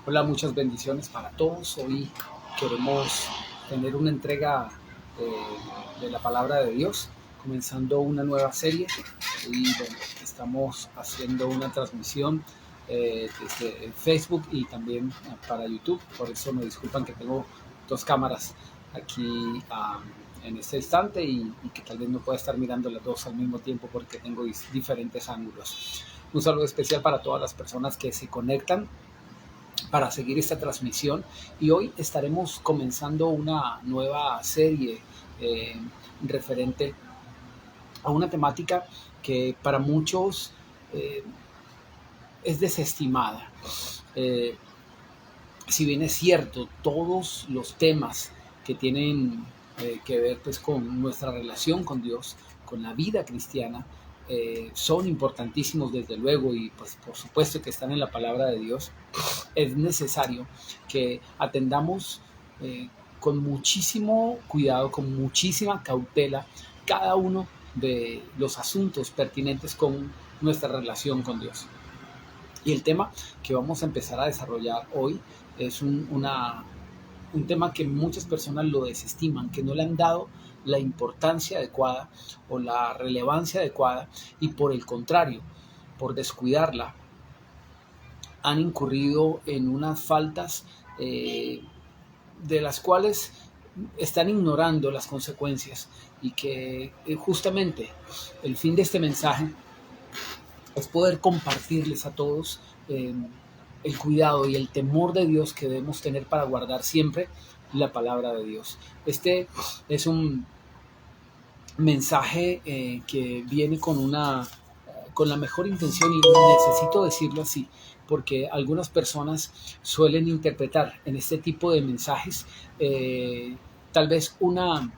Hola, muchas bendiciones para todos. Hoy queremos tener una entrega de la palabra de Dios, comenzando una nueva serie. Y bueno, estamos haciendo una transmisión desde Facebook y también para YouTube. Por eso me disculpan que tengo dos cámaras aquí en este instante y que tal vez no pueda estar mirando las dos al mismo tiempo porque tengo diferentes ángulos. Un saludo especial para todas las personas que se conectan para seguir esta transmisión, y hoy estaremos comenzando una nueva serie eh, referente a una temática que para muchos eh, es desestimada. Eh, si bien es cierto, todos los temas que tienen que ver pues, con nuestra relación con Dios, con la vida cristiana, son importantísimos desde luego, y pues por supuesto que están en la palabra de Dios. Es necesario que atendamos con muchísimo cuidado, con muchísima cautela, cada uno de los asuntos pertinentes con nuestra relación con Dios. Y el tema que vamos a empezar a desarrollar hoy es un tema que muchas personas lo desestiman, que no le han dado la importancia adecuada o la relevancia adecuada, y por el contrario, por descuidarla, han incurrido en unas faltas de las cuales están ignorando las consecuencias, y que justamente el fin de este mensaje es poder compartirles a todos el cuidado y el temor de Dios que debemos tener para guardar siempre la palabra de Dios. Este es un mensaje que viene con la mejor intención, y necesito decirlo así, porque algunas personas suelen interpretar en este tipo de mensajes tal vez una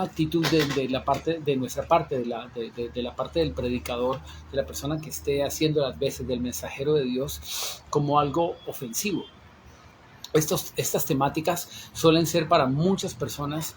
actitud de la parte de nuestra parte, de la parte del predicador, de la persona que esté haciendo las veces del mensajero de Dios, como algo ofensivo. Estas temáticas suelen ser para muchas personas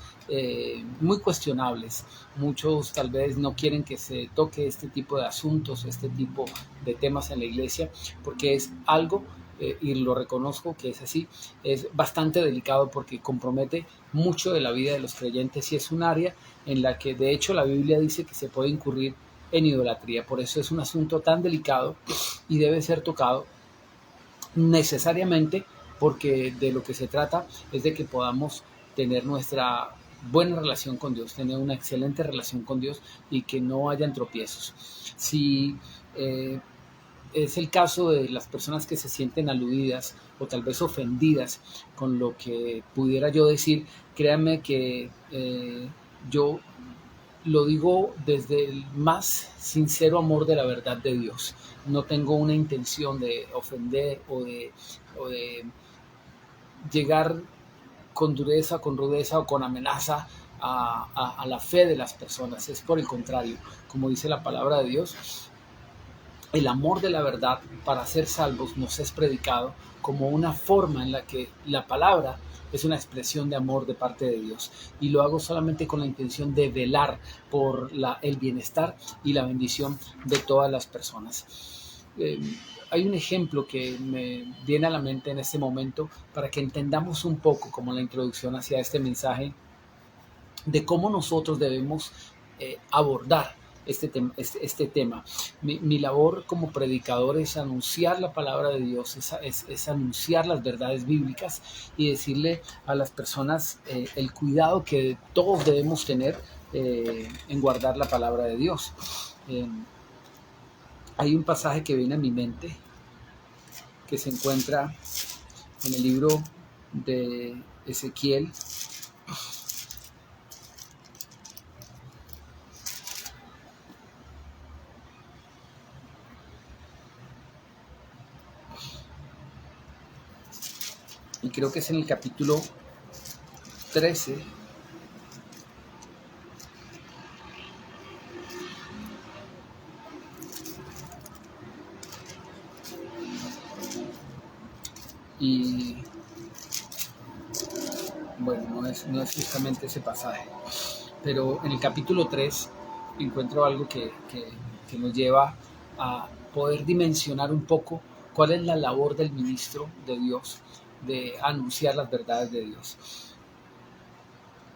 muy cuestionables. Muchos tal vez no quieren que se toque este tipo de asuntos, este tipo de temas en la iglesia, porque es algo, y lo reconozco que es así, es bastante delicado porque compromete mucho de la vida de los creyentes, y es un área en la que de hecho la Biblia dice que se puede incurrir en idolatría. Por eso es un asunto tan delicado y debe ser tocado necesariamente, porque de lo que se trata es de que podamos tener nuestra buena relación con Dios, tener una excelente relación con Dios, y que no hayan tropiezos. Si es el caso de las personas que se sienten aludidas o tal vez ofendidas con lo que pudiera yo decir, créanme que yo lo digo desde el más sincero amor de la verdad de Dios. No tengo una intención de ofender o de llegar con dureza, con rudeza o con amenaza a la fe de las personas. Es por el contrario, como dice la palabra de Dios, el amor de la verdad para ser salvos nos es predicado como una forma en la que la palabra es una expresión de amor de parte de Dios, y lo hago solamente con la intención de velar por el bienestar y la bendición de todas las personas. Hay un ejemplo que me viene a la mente en este momento para que entendamos un poco, como la introducción hacia este mensaje, de cómo nosotros debemos abordar este tema. Mi labor como predicador es anunciar la palabra de Dios, es anunciar las verdades bíblicas y decirle a las personas el cuidado que todos debemos tener en guardar la palabra de Dios. Hay un pasaje que viene a mi mente que se encuentra en el libro de Ezequiel, y creo que es en el capítulo 13, y bueno, no es justamente ese pasaje, pero en el capítulo 3 encuentro algo que nos lleva a poder dimensionar un poco ¿Cuál es la labor del ministro de Dios? De anunciar las verdades de Dios.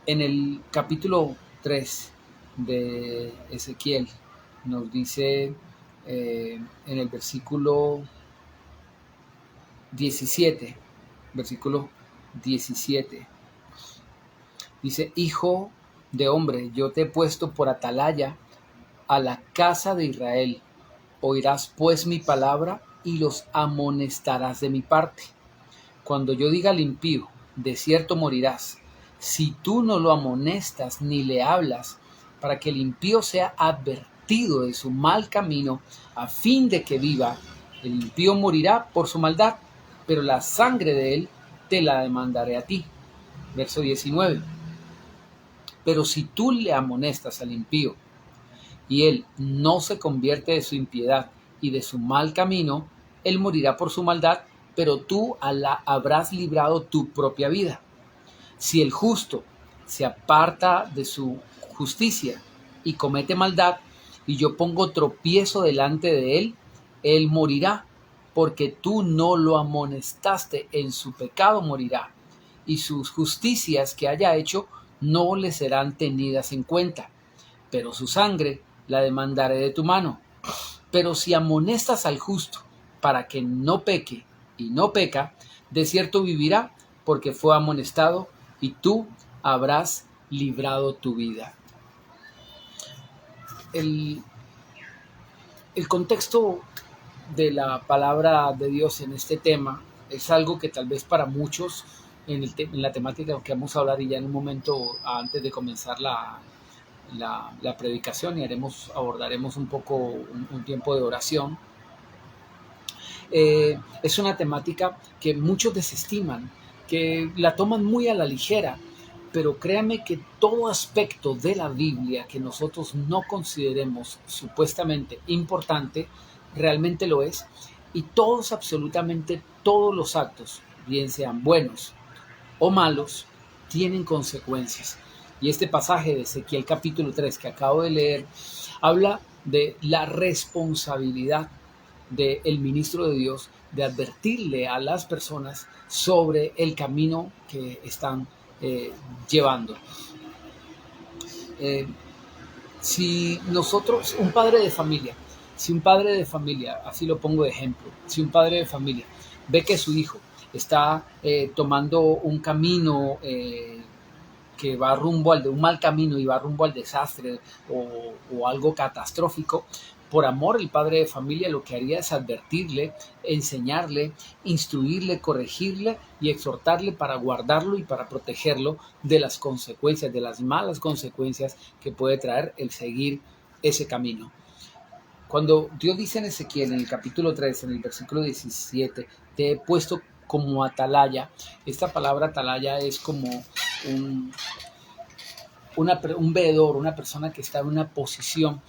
En el capítulo 3 de Ezequiel nos dice en el versículo 17, dice: hijo de hombre, yo te he puesto por atalaya a la casa de Israel. Oirás pues mi palabra y los amonestarás de mi parte. Cuando yo diga al impío, de cierto morirás, si tú no lo amonestas ni le hablas, para que el impío sea advertido de su mal camino, a fin de que viva, el impío morirá por su maldad, pero la sangre de él te la demandaré a ti. Verso 19. Pero si tú le amonestas al impío, y él no se convierte de su impiedad y de su mal camino, él morirá por su maldad, pero tú habrás librado tu propia vida. Si el justo se aparta de su justicia y comete maldad, y yo pongo tropiezo delante de él, él morirá, porque tú no lo amonestaste, en su pecado morirá, y sus justicias que haya hecho no le serán tenidas en cuenta, pero su sangre la demandaré de tu mano. Pero si amonestas al justo para que no peque y no peca, de cierto vivirá, porque fue amonestado, y tú habrás librado tu vida. El contexto de la palabra de Dios en este tema es algo que tal vez para muchos en la temática que vamos a hablar, y ya en un momento antes de comenzar la predicación, y abordaremos un poco un tiempo de oración. Es una temática que muchos desestiman, que la toman muy a la ligera, pero créanme que todo aspecto de la Biblia que nosotros no consideremos supuestamente importante, realmente lo es, y absolutamente todos los actos, bien sean buenos o malos, tienen consecuencias. Y este pasaje de Ezequiel capítulo 3 que acabo de leer habla de la responsabilidad del ministro de Dios de advertirle a las personas sobre el camino que están llevando. Si un padre de familia, así lo pongo de ejemplo, si un padre de familia ve que su hijo está tomando un camino que va rumbo un mal camino y va rumbo al desastre o algo catastrófico, por amor el padre de familia lo que haría es advertirle, enseñarle, instruirle, corregirle y exhortarle para guardarlo y para protegerlo de las consecuencias, de las malas consecuencias que puede traer el seguir ese camino. Cuando Dios dice en Ezequiel, en el capítulo 3, en el versículo 17, te he puesto como atalaya, esta palabra atalaya es como un veedor, una persona que está en una posición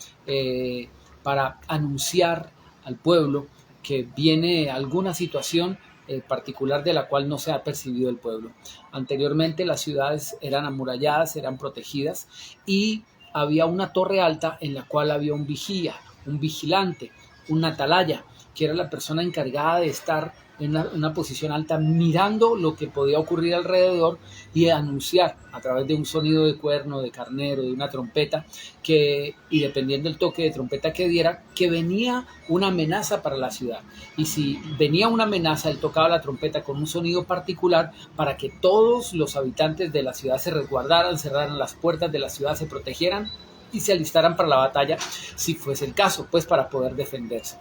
para anunciar al pueblo que viene alguna situación particular de la cual no se ha percibido el pueblo. Anteriormente las ciudades eran amuralladas, eran protegidas, y había una torre alta en la cual había un vigilante, un atalaya, que era la persona encargada de estar en una posición alta mirando lo que podía ocurrir alrededor y anunciar a través de un sonido de cuerno, de carnero, de una trompeta, y dependiendo del toque de trompeta que diera, que venía una amenaza para la ciudad. Y si venía una amenaza, él tocaba la trompeta con un sonido particular para que todos los habitantes de la ciudad se resguardaran, cerraran las puertas de la ciudad, se protegieran y se alistaran para la batalla, si fuese el caso, pues para poder defenderse.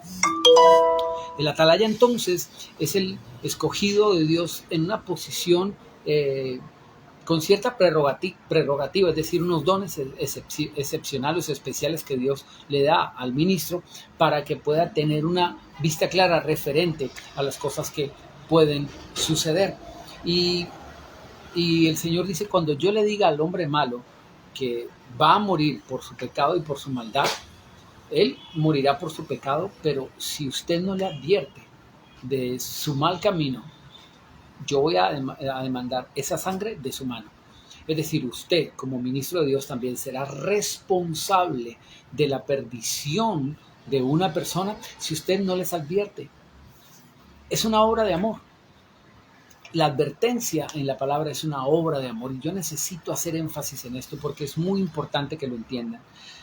El atalaya entonces es el escogido de Dios en una posición con cierta prerrogativa, es decir, unos dones excepcionales o especiales que Dios le da al ministro para que pueda tener una vista clara referente a las cosas que pueden suceder. Y el Señor dice: cuando yo le diga al hombre malo que va a morir por su pecado y por su maldad, él morirá por su pecado, pero si usted no le advierte de su mal camino, yo voy a demandar esa sangre de su mano. Es decir, usted como ministro de Dios también será responsable de la perdición de una persona si usted no les advierte. es una obra de amor. La advertencia en la palabra es una obra de amor y yo necesito hacer énfasis en esto porque es muy importante que lo entiendan.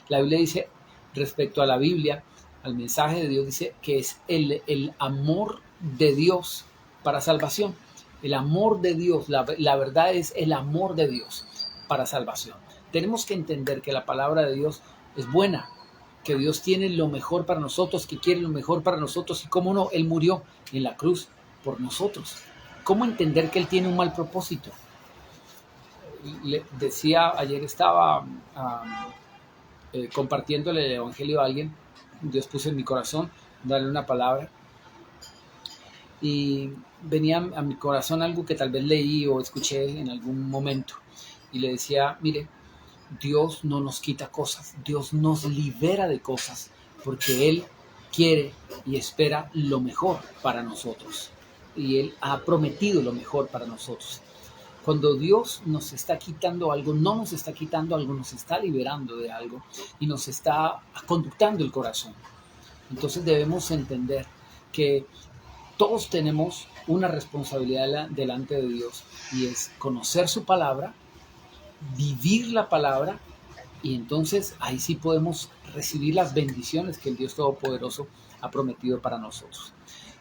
La Biblia dice, respecto a la Biblia, al mensaje de Dios, dice que es el amor de Dios para salvación. El amor de Dios, la verdad es el amor de Dios para salvación. Tenemos que entender que la palabra de Dios es buena, que Dios tiene lo mejor para nosotros, que quiere lo mejor para nosotros y cómo no, Él murió en la cruz por nosotros. ¿Cómo entender que Él tiene un mal propósito? Le decía, ayer estaba compartiéndole el evangelio a alguien, Dios puso en mi corazón darle una palabra y venía a mi corazón algo que tal vez leí o escuché en algún momento y le decía, mire, Dios no nos quita cosas, Dios nos libera de cosas porque Él quiere y espera lo mejor para nosotros y Él ha prometido lo mejor para nosotros. Cuando Dios nos está quitando algo, no nos está quitando algo, nos está liberando de algo y nos está conductando el corazón. Entonces debemos entender que todos tenemos una responsabilidad delante de Dios y es conocer su palabra, vivir la palabra y entonces ahí sí podemos recibir las bendiciones que el Dios Todopoderoso ha prometido para nosotros.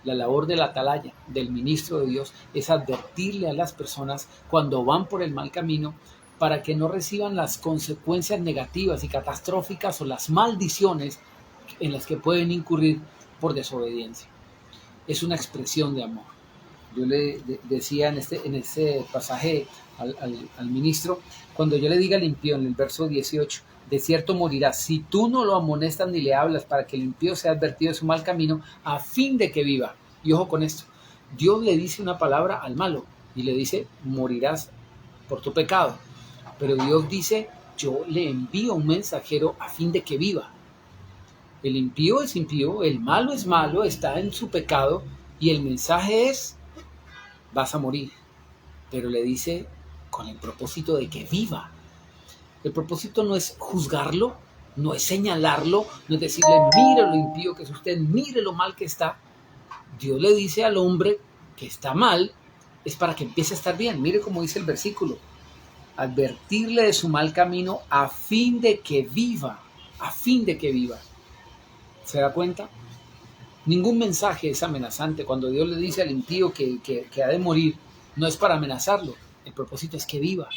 La labor del atalaya, del ministro de Dios, es advertirle a las personas cuando van por el mal camino para que no reciban las consecuencias negativas y catastróficas o las maldiciones en las que pueden incurrir por desobediencia. Es una expresión de amor. Yo le decía en ese pasaje al ministro, cuando yo le diga al impío en el verso 18, de cierto morirá, si tú no lo amonestas ni le hablas para que el impío sea advertido de su mal camino, a fin de que viva. Y ojo con esto, Dios le dice una palabra al malo y le dice, morirás por tu pecado. Pero Dios dice, yo le envío un mensajero a fin de que viva. El impío es impío, el malo es malo, está en su pecado y el mensaje es, vas a morir. Pero le dice con el propósito de que viva. El propósito no es juzgarlo, no es señalarlo, no es decirle, mire lo impío que es usted, mire lo mal que está. Dios le dice al hombre que está mal, es para que empiece a estar bien. Mire cómo dice el versículo, advertirle de su mal camino a fin de que viva, a fin de que viva. ¿Se da cuenta? Ningún mensaje es amenazante. Cuando Dios le dice al impío que ha de morir, no es para amenazarlo. El propósito es que viva.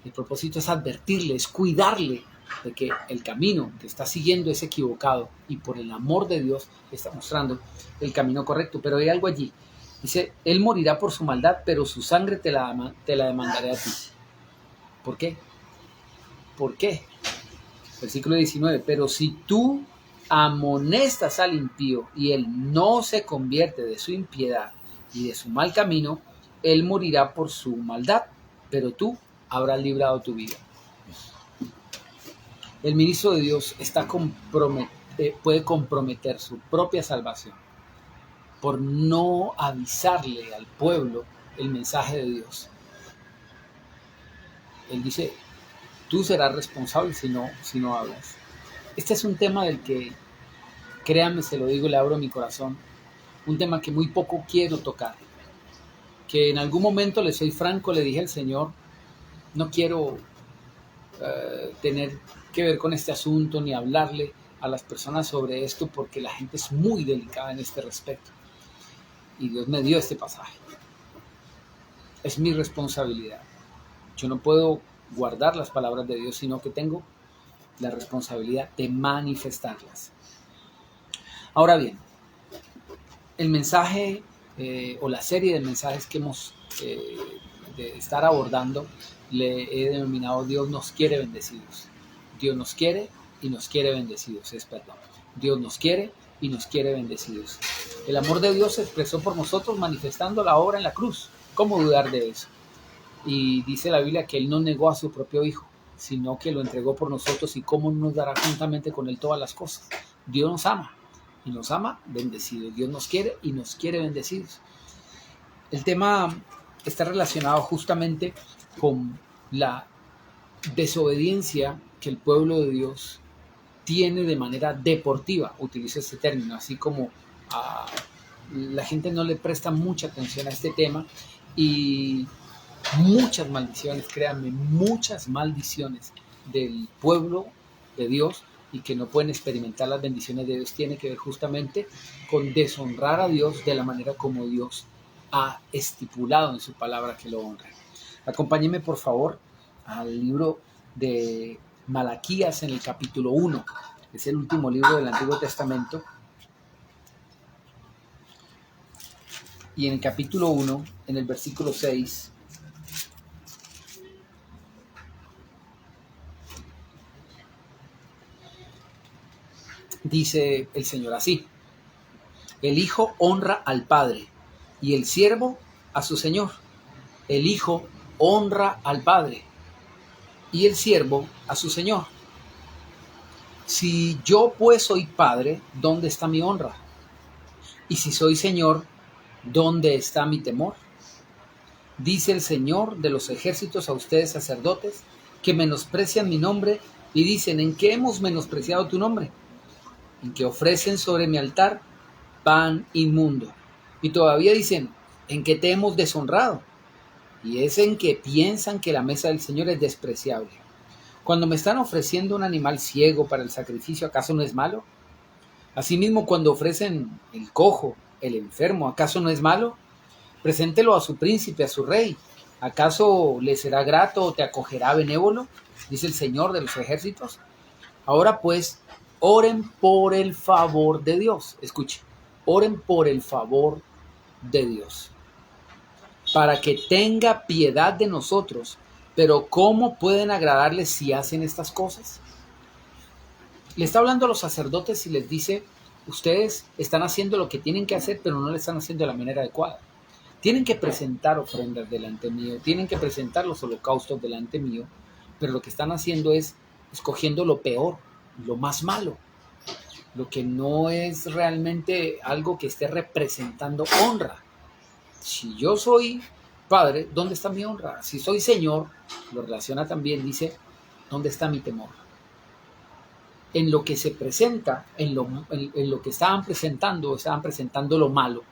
El propósito es advertirle, es cuidarle de que el camino que está siguiendo es equivocado y por el amor de Dios está mostrando el camino correcto. Pero hay algo allí. Dice, Él morirá por su maldad, pero su sangre te la demandaré a ti. ¿Por qué? ¿Por qué? Versículo 19, pero si tú amonestas al impío y él no se convierte de su impiedad y de su mal camino, él morirá por su maldad, pero tú habrás librado tu vida. El ministro de Dios puede comprometer su propia salvación por no avisarle al pueblo el mensaje de Dios. Él dice, tú serás responsable si no hablas. Este es un tema del que, créanme, se lo digo, le abro mi corazón, un tema que muy poco quiero tocar, que en algún momento, le soy franco, le dije al Señor, no quiero tener que ver con este asunto ni hablarle a las personas sobre esto porque la gente es muy delicada en este respecto. Y Dios me dio este pasaje. Es mi responsabilidad. Yo no puedo guardar las palabras de Dios, sino que tengo la responsabilidad de manifestarlas. Ahora bien, el mensaje o la serie de mensajes que hemos de estar abordando le he denominado Dios nos quiere bendecidos. Dios nos quiere y nos quiere bendecidos, Dios nos quiere y nos quiere bendecidos. El amor de Dios se expresó por nosotros manifestando la obra en la cruz. ¿Cómo dudar de eso? Y dice la Biblia que Él no negó a su propio Hijo, sino que lo entregó por nosotros y cómo nos dará juntamente con Él todas las cosas. Dios nos ama y nos ama bendecidos. Dios nos quiere y nos quiere bendecidos. El tema está relacionado justamente con la desobediencia que el pueblo de Dios tiene de manera deportiva, utilizo este término, así como la gente no le presta mucha atención a este tema y muchas maldiciones, créanme, muchas maldiciones del pueblo de Dios y que no pueden experimentar las bendiciones de Dios tiene que ver justamente con deshonrar a Dios de la manera como Dios ha estipulado en su palabra que lo honre. Acompáñenme por favor al libro de Malaquías en el capítulo 1, es el último libro del Antiguo Testamento. Y en el capítulo 1, en el versículo 6, dice el Señor así: el hijo honra al padre y el siervo a su señor. El hijo honra al padre y el siervo a su señor. Si yo pues soy padre, ¿dónde está mi honra? Y si soy señor, ¿dónde está mi temor? Dice el Señor de los ejércitos a ustedes sacerdotes, que menosprecian mi nombre y dicen: ¿en qué hemos menospreciado tu nombre? En que ofrecen sobre mi altar pan inmundo. Y todavía dicen: ¿en qué te hemos deshonrado? Y es en que piensan que la mesa del Señor es despreciable. Cuando me están ofreciendo un animal ciego para el sacrificio, ¿acaso no es malo? Asimismo, cuando ofrecen el cojo, el enfermo, ¿acaso no es malo? Preséntelo a su príncipe, a su rey. ¿Acaso le será grato o te acogerá benévolo? Dice el Señor de los ejércitos. Ahora pues, oren por el favor de Dios. Escuche, oren por el favor de Dios, para que tenga piedad de nosotros. Pero ¿cómo pueden agradarles si hacen estas cosas? Le está hablando a los sacerdotes y les dice: ustedes están haciendo lo que tienen que hacer, pero no lo están haciendo de la manera adecuada. Tienen que presentar ofrendas delante mío, tienen que presentar los holocaustos delante mío, pero lo que están haciendo es escogiendo lo peor, lo más malo, lo que no es realmente algo que esté representando honra. Si yo soy padre, ¿dónde está mi honra? Si soy señor, lo relaciona también, dice: ¿dónde está mi temor? En lo que se presenta, en lo que estaban presentando lo malo.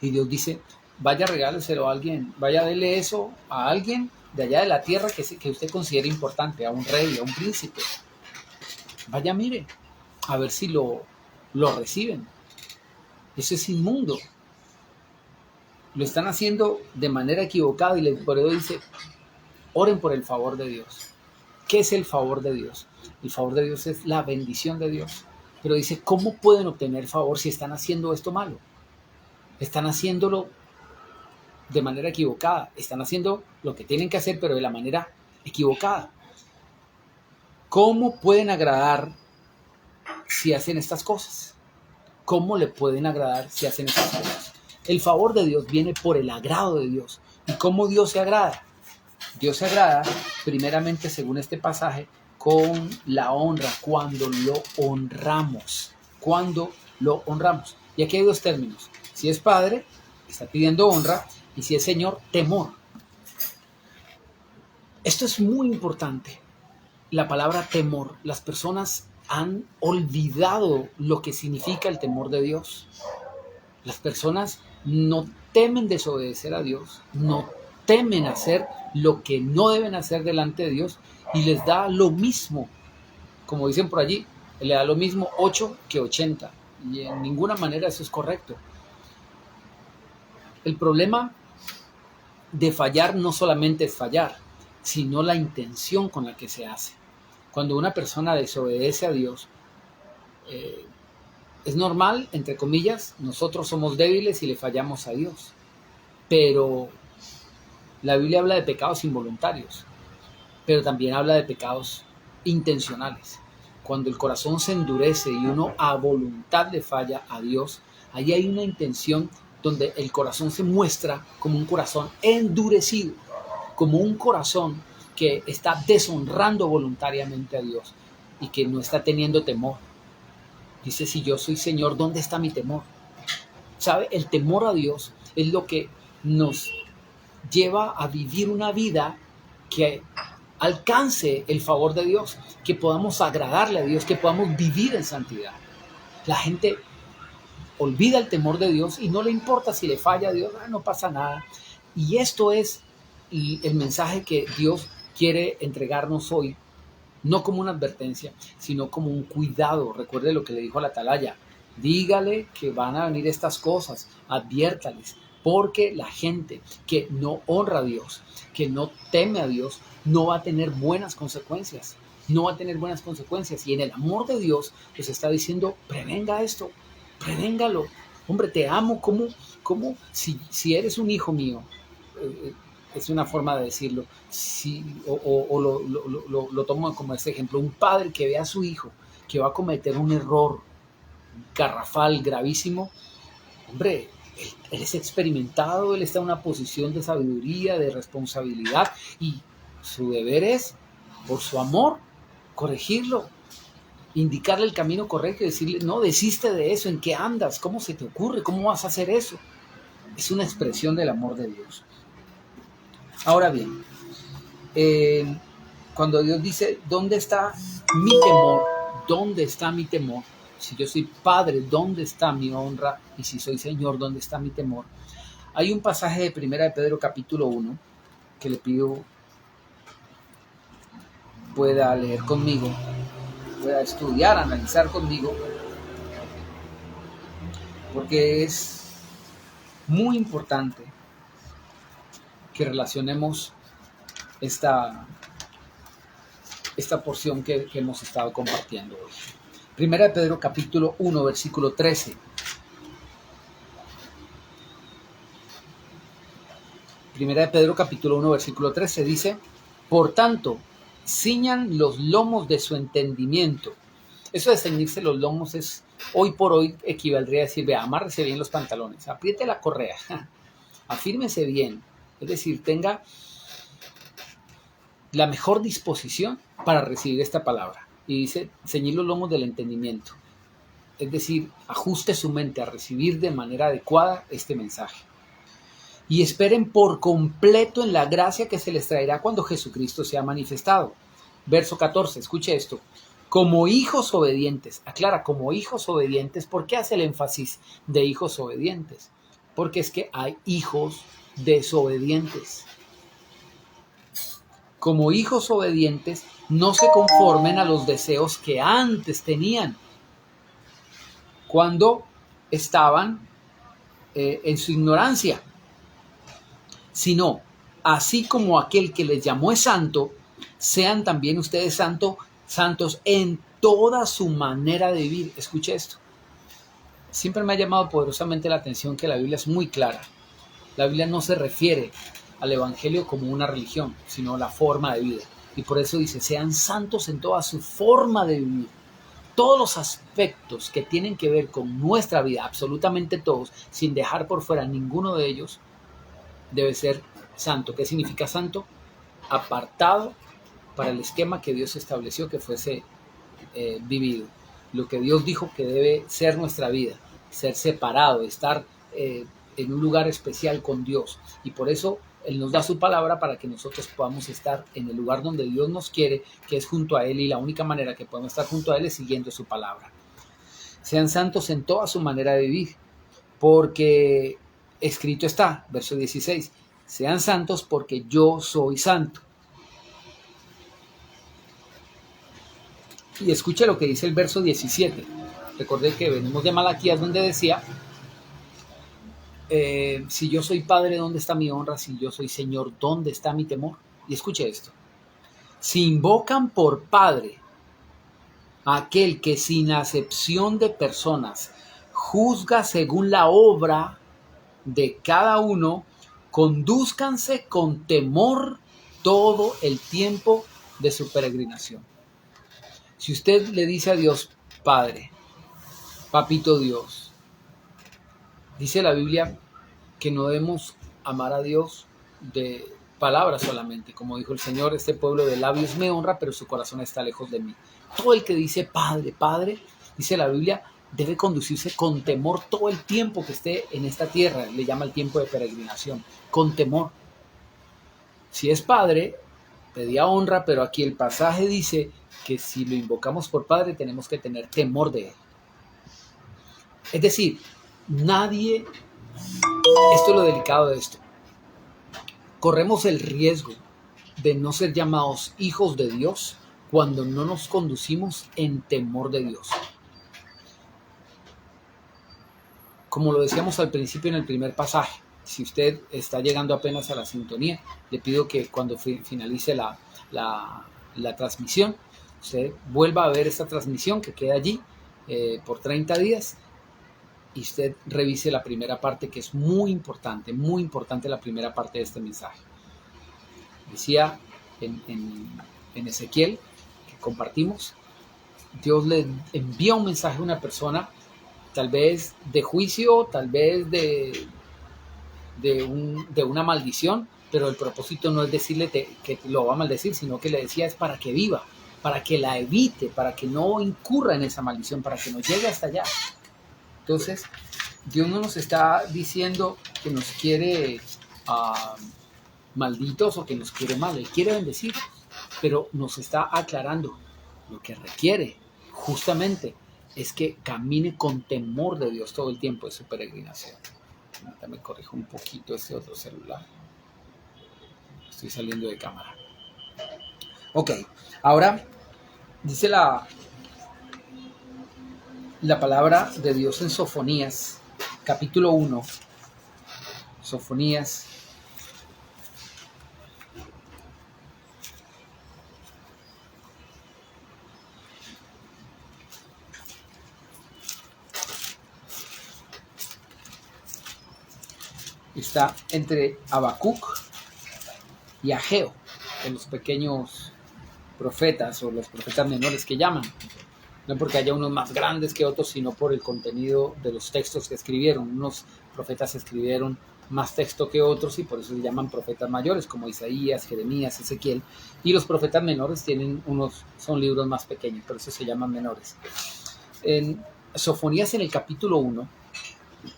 Y Dios dice: vaya, regáleselo a alguien, vaya, dele eso a alguien de allá de la tierra que usted considere importante, a un rey, a un príncipe. Vaya, mire, a ver si lo reciben. Eso es inmundo. Lo están haciendo de manera equivocada y por eso dice: oren por el favor de Dios. ¿Qué es el favor de Dios? El favor de Dios es la bendición de Dios. Pero dice: ¿cómo pueden obtener favor si están haciendo esto malo? Están haciéndolo de manera equivocada. Están haciendo lo que tienen que hacer, pero de la manera equivocada. ¿Cómo pueden agradar si hacen estas cosas? ¿Cómo le pueden agradar si hacen estas cosas? El favor de Dios viene por el agrado de Dios. ¿Y cómo Dios se agrada? Dios se agrada, primeramente, según este pasaje, con la honra, cuando lo honramos. Cuando lo honramos. Y aquí hay dos términos. Si es padre, está pidiendo honra, y si es señor, temor. Esto es muy importante. La palabra temor. Las personas han olvidado lo que significa el temor de Dios. Las personas no temen desobedecer a Dios, no temen hacer lo que no deben hacer delante de Dios, y les da lo mismo, como dicen por allí, le da lo mismo 8 que 80, y en ninguna manera eso es correcto. El problema de fallar no solamente es fallar, sino la intención con la que se hace. Cuando una persona desobedece a Dios, es normal, entre comillas, nosotros somos débiles y le fallamos a Dios, pero la Biblia habla de pecados involuntarios, pero también habla de pecados intencionales. Cuando el corazón se endurece y uno a voluntad le falla a Dios, ahí hay una intención donde el corazón se muestra como un corazón endurecido, como un corazón que está deshonrando voluntariamente a Dios y que no está teniendo temor. Dice: si yo soy Señor, ¿dónde está mi temor? ¿Sabe? El temor a Dios es lo que nos lleva a vivir una vida que alcance el favor de Dios, que podamos agradarle a Dios, que podamos vivir en santidad. La gente olvida el temor de Dios y no le importa si le falla a Dios, no pasa nada. Y esto es el mensaje que Dios quiere entregarnos hoy, no como una advertencia, sino como un cuidado. Recuerde lo que le dijo a la atalaya: dígale que van a venir estas cosas, adviértales, porque la gente que no honra a Dios, que no teme a Dios, no va a tener buenas consecuencias. No va a tener buenas consecuencias. Y en el amor de Dios les está diciendo: prevenga esto, prevéngalo. Hombre, te amo como si eres un hijo mío. Es una forma de decirlo. Lo tomo como este ejemplo. Un padre que ve a su hijo que va a cometer un error garrafal, gravísimo. Hombre, él es experimentado, él está en una posición de sabiduría, de responsabilidad, y su deber es, por su amor, corregirlo, indicarle el camino correcto y decirle: no, desiste de eso, ¿en qué andas? ¿Cómo se te ocurre? ¿Cómo vas a hacer eso? Es una expresión del amor de Dios. Ahora bien, cuando Dios dice: ¿dónde está mi temor? ¿Dónde está mi temor? Si yo soy padre, ¿dónde está mi honra? Y si soy Señor, ¿dónde está mi temor? Hay un pasaje de 1 de Pedro capítulo 1 que le pido pueda leer conmigo, pueda estudiar, analizar conmigo, porque es muy importante que relacionemos esta porción que hemos estado compartiendo hoy. 1 de Pedro capítulo 1 versículo 13. 1 de Pedro capítulo 1 versículo 13 dice: por tanto, ciñan los lomos de su entendimiento. Eso de ceñirse los lomos es, hoy por hoy, equivaldría a decir: vea, amárrese bien los pantalones, apriete la correa, afírmese bien. Es decir, tenga la mejor disposición para recibir esta palabra. Y dice: ceñir los lomos del entendimiento. Es decir, ajuste su mente a recibir de manera adecuada este mensaje. Y esperen por completo en la gracia que se les traerá cuando Jesucristo sea manifestado. Verso 14, escuche esto: como hijos obedientes. Aclara, como hijos obedientes. ¿Por qué hace el énfasis de hijos obedientes? Porque es que hay hijos desobedientes. Como hijos obedientes, no se conformen a los deseos que antes tenían, cuando estaban en su ignorancia, sino, así como aquel que les llamó es santo, sean también ustedes santos en toda su manera de vivir. Escuche esto. Siempre me ha llamado poderosamente la atención que la Biblia es muy clara. La Biblia no se refiere al Evangelio como una religión, sino la forma de vida. Y por eso dice: sean santos en toda su forma de vivir. Todos los aspectos que tienen que ver con nuestra vida, absolutamente todos, sin dejar por fuera ninguno de ellos, debe ser santo. ¿Qué significa santo? Apartado para el esquema que Dios estableció que fuese vivido. Lo que Dios dijo que debe ser nuestra vida, ser separado, estar en un lugar especial con Dios. Y por eso Él nos da su palabra para que nosotros podamos estar en el lugar donde Dios nos quiere, que es junto a Él, y la única manera que podemos estar junto a Él es siguiendo su palabra. Sean santos en toda su manera de vivir, porque escrito está, verso 16, sean santos porque yo soy santo. Y escuche lo que dice el verso 17. Recordé que venimos de Malaquías, donde decía: si yo soy padre, ¿dónde está mi honra? Si yo soy Señor, ¿dónde está mi temor? Y escuche esto: si invocan por padre a aquel que sin acepción de personas juzga según la obra de cada uno, condúzcanse con temor todo el tiempo de su peregrinación. Si usted le dice a Dios Padre, Papito Dios, dice la Biblia que no debemos amar a Dios de palabras solamente. Como dijo el Señor: este pueblo de labios me honra, pero su corazón está lejos de mí. Todo el que dice Padre, Padre, dice la Biblia, debe conducirse con temor todo el tiempo que esté en esta tierra. Le llama el tiempo de peregrinación, con temor. Si es Padre, pedía honra, pero aquí el pasaje dice que si lo invocamos por Padre tenemos que tener temor de Él. Es decir, Nadie, esto es lo delicado de esto, corremos el riesgo de no ser llamados hijos de Dios cuando no nos conducimos en temor de Dios. Como lo decíamos al principio en el primer pasaje, si usted está llegando apenas a la sintonía, le pido que cuando finalice la transmisión, usted vuelva a ver esta transmisión que queda allí por 30 días y usted revise la primera parte, que es muy importante la primera parte de este mensaje. Decía en Ezequiel, que compartimos, Dios le envía un mensaje a una persona, tal vez de juicio, tal vez de una maldición, pero el propósito no es decirle que lo va a maldecir, sino que le decía es para que viva, para que la evite, para que no incurra en esa maldición, para que no llegue hasta allá. Entonces, Dios no nos está diciendo que nos quiere malditos o que nos quiere mal. Él quiere bendecir, pero nos está aclarando lo que requiere justamente es que camine con temor de Dios todo el tiempo de su peregrinación. Ahorita me corrijo un poquito este otro celular. Estoy saliendo de cámara. Ok, ahora dice la palabra de Dios en Sofonías, capítulo 1. Sofonías. Está entre Habacuc y Ageo, de los pequeños profetas o los profetas menores que llaman. No porque haya unos más grandes que otros, sino por el contenido de los textos que escribieron. Unos profetas escribieron más texto que otros y por eso se llaman profetas mayores, como Isaías, Jeremías, Ezequiel. Y los profetas menores son libros más pequeños, por eso se llaman menores. En Sofonías, en el capítulo 1,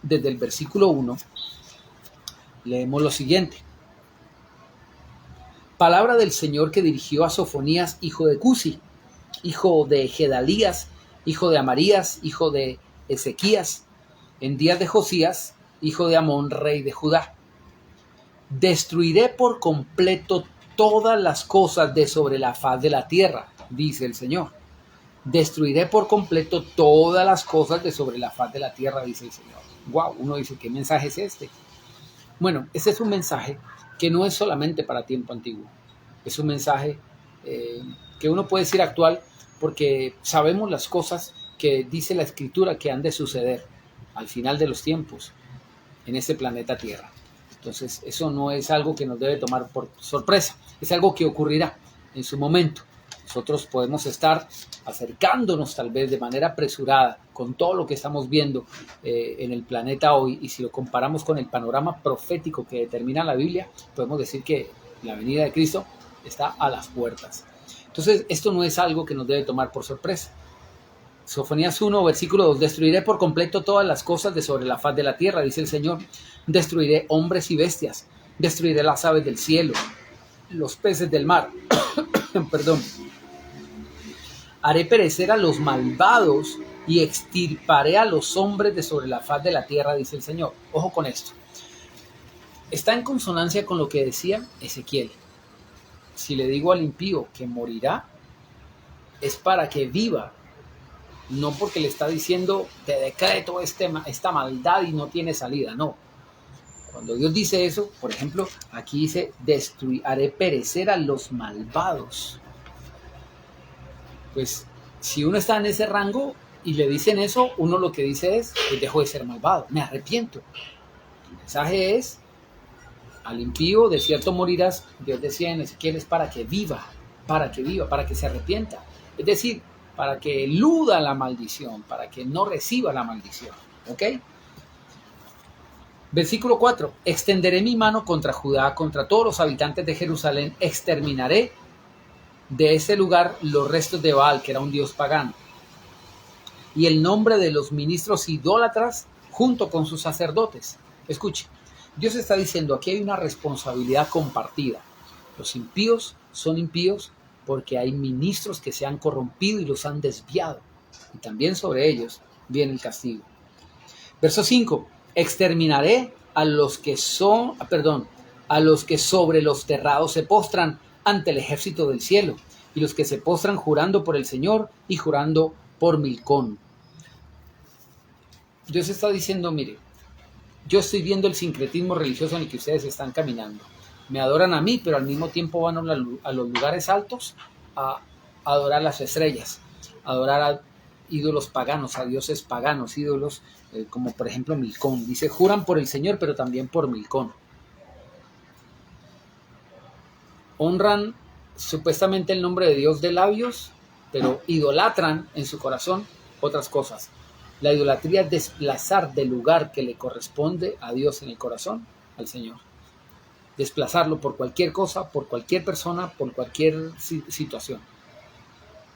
desde el versículo 1, leemos lo siguiente. Palabra del Señor que dirigió a Sofonías, hijo de Cusi, hijo de Gedalías, hijo de Amarías, hijo de Ezequías, en días de Josías, hijo de Amón, rey de Judá. Destruiré por completo todas las cosas de sobre la faz de la tierra, dice el Señor. Destruiré por completo todas las cosas de sobre la faz de la tierra, dice el Señor. Wow, uno dice, ¿qué mensaje es este? Bueno, este es un mensaje que no es solamente para tiempo antiguo. Es un mensaje que uno puede decir actual porque sabemos las cosas que dice la Escritura que han de suceder al final de los tiempos en este planeta Tierra. Entonces, eso no es algo que nos debe tomar por sorpresa. Es algo que ocurrirá en su momento. Nosotros podemos estar acercándonos tal vez de manera apresurada con todo lo que estamos viendo en el planeta hoy, y si lo comparamos con el panorama profético que determina la Biblia, podemos decir que la venida de Cristo está a las puertas. Entonces, esto no es algo que nos debe tomar por sorpresa. Sofonías 1, versículo 2. Destruiré por completo todas las cosas de sobre la faz de la tierra, dice el Señor. Destruiré hombres y bestias. Destruiré las aves del cielo, los peces del mar. Perdón. Haré perecer a los malvados y extirparé a los hombres de sobre la faz de la tierra, dice el Señor. Ojo con esto. Está en consonancia con lo que decía Ezequiel. Si le digo al impío que morirá, es para que viva, no porque le está diciendo te decreto esta maldad y no tiene salida, no. Cuando Dios dice eso, por ejemplo, aquí dice haré perecer a los malvados. Pues si uno está en ese rango y le dicen eso, uno lo que dice es que dejo de ser malvado, me arrepiento. El mensaje es, al impío de cierto morirás. Dios decía en Ezequiel, es para que viva, para que se arrepienta. Es decir, para que eluda la maldición, para que no reciba la maldición. ¿Ok? Versículo 4. Extenderé mi mano contra Judá, contra todos los habitantes de Jerusalén, exterminaré de ese lugar los restos de Baal, que era un dios pagano, y el nombre de los ministros idólatras junto con sus sacerdotes. Escuche, Dios está diciendo, aquí hay una responsabilidad compartida. Los impíos son impíos porque hay ministros que se han corrompido y los han desviado, y también sobre ellos viene el castigo. Verso 5. Exterminaré a los que a los que sobre los terrados se postran ante el ejército del cielo, y los que se postran jurando por el Señor y jurando por Milcón. Dios está diciendo, mire, yo estoy viendo el sincretismo religioso en el que ustedes están caminando. Me adoran a mí, pero al mismo tiempo van a los lugares altos a adorar las estrellas, a adorar a ídolos paganos, a dioses paganos, ídolos como por ejemplo Milcón. Dice, juran por el Señor, pero también por Milcón. Honran supuestamente el nombre de Dios de labios, pero idolatran en su corazón otras cosas. La idolatría es desplazar del lugar que le corresponde a Dios en el corazón al Señor. Desplazarlo por cualquier cosa, por cualquier persona, por cualquier situación.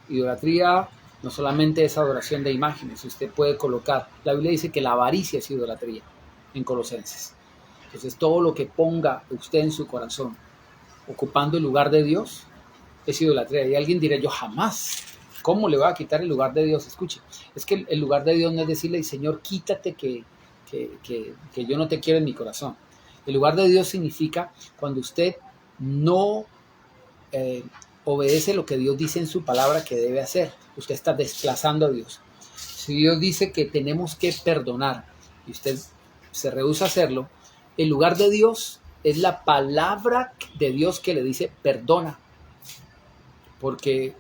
Idolatría no solamente es adoración de imágenes. Usted puede colocar, la Biblia dice que la avaricia es idolatría en Colosenses. Entonces todo lo que ponga usted en su corazón ocupando el lugar de Dios es idolatría. Y alguien dirá, yo jamás, ¿cómo le voy a quitar el lugar de Dios? Escuche, es que el lugar de Dios no es decirle, Señor, quítate que yo no te quiero en mi corazón. El lugar de Dios significa cuando usted no obedece lo que Dios dice en su palabra que debe hacer. Usted está desplazando a Dios. Si Dios dice que tenemos que perdonar y usted se rehúsa a hacerlo, el lugar de Dios es la palabra de Dios que le dice perdona. Porque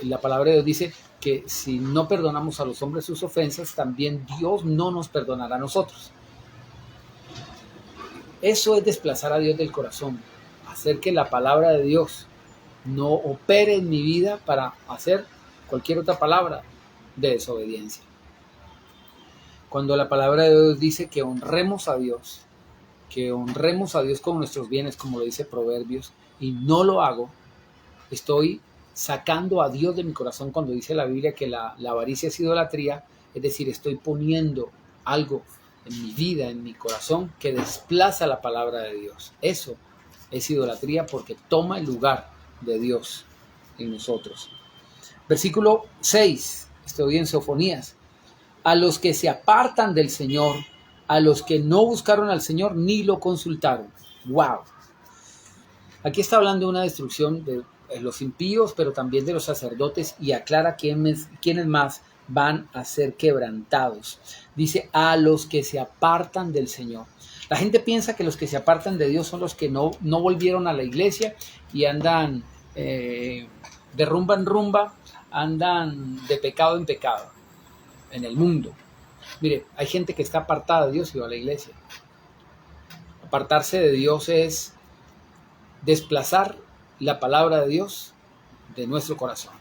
la palabra de Dios dice que si no perdonamos a los hombres sus ofensas, también Dios no nos perdonará a nosotros. Eso es desplazar a Dios del corazón, hacer que la palabra de Dios no opere en mi vida para hacer cualquier otra palabra de desobediencia. Cuando la palabra de Dios dice que honremos a Dios con nuestros bienes, como lo dice Proverbios, y no lo hago, estoy sacando a Dios de mi corazón cuando dice la Biblia que la avaricia es idolatría, es decir, estoy poniendo algo en mi vida, en mi corazón, que desplaza la palabra de Dios. Eso es idolatría porque toma el lugar de Dios en nosotros. Versículo 6, estoy en Sofonías. A los que se apartan del Señor, a los que no buscaron al Señor ni lo consultaron. ¡Wow! Aquí está hablando de una destrucción de los impíos, pero también de los sacerdotes, y aclara quiénes más van a ser quebrantados. Dice, a los que se apartan del Señor. La gente piensa que los que se apartan de Dios son los que no volvieron a la iglesia y andan de rumba en rumba, andan de pecado en pecado en el mundo. Mire, hay gente que está apartada de Dios y va a la iglesia. Apartarse de Dios es desplazar la palabra de Dios de nuestro corazón.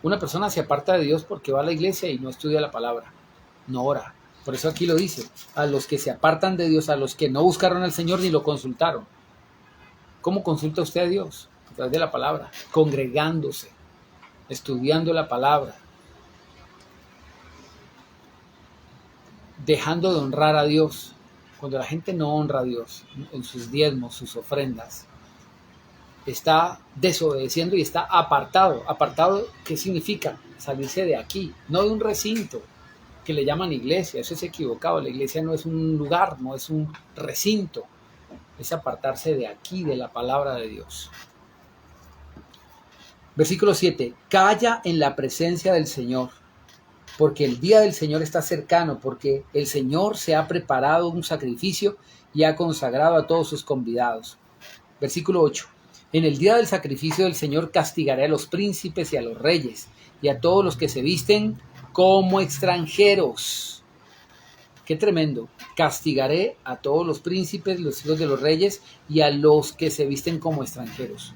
Una persona se aparta de Dios porque va a la iglesia y no estudia la palabra, no ora. Por eso aquí lo dice, a los que se apartan de Dios, a los que no buscaron al Señor ni lo consultaron. ¿Cómo consulta usted a Dios? A través de la palabra, congregándose, estudiando la palabra, dejando de honrar a Dios. Cuando la gente no honra a Dios en sus diezmos, sus ofrendas, está desobedeciendo y está apartado. ¿Apartado qué significa? Salirse de aquí, no de un recinto que le llaman iglesia. Eso es equivocado. La iglesia no es un lugar, no es un recinto. Es apartarse de aquí, de la palabra de Dios. Versículo 7. Calla en la presencia del Señor, porque el día del Señor está cercano, porque el Señor se ha preparado un sacrificio y ha consagrado a todos sus convidados. Versículo 8. En el día del sacrificio del Señor castigaré a los príncipes y a los reyes, y a todos los que se visten como extranjeros. ¡Qué tremendo! Castigaré a todos los príncipes, los hijos de los reyes, y a los que se visten como extranjeros.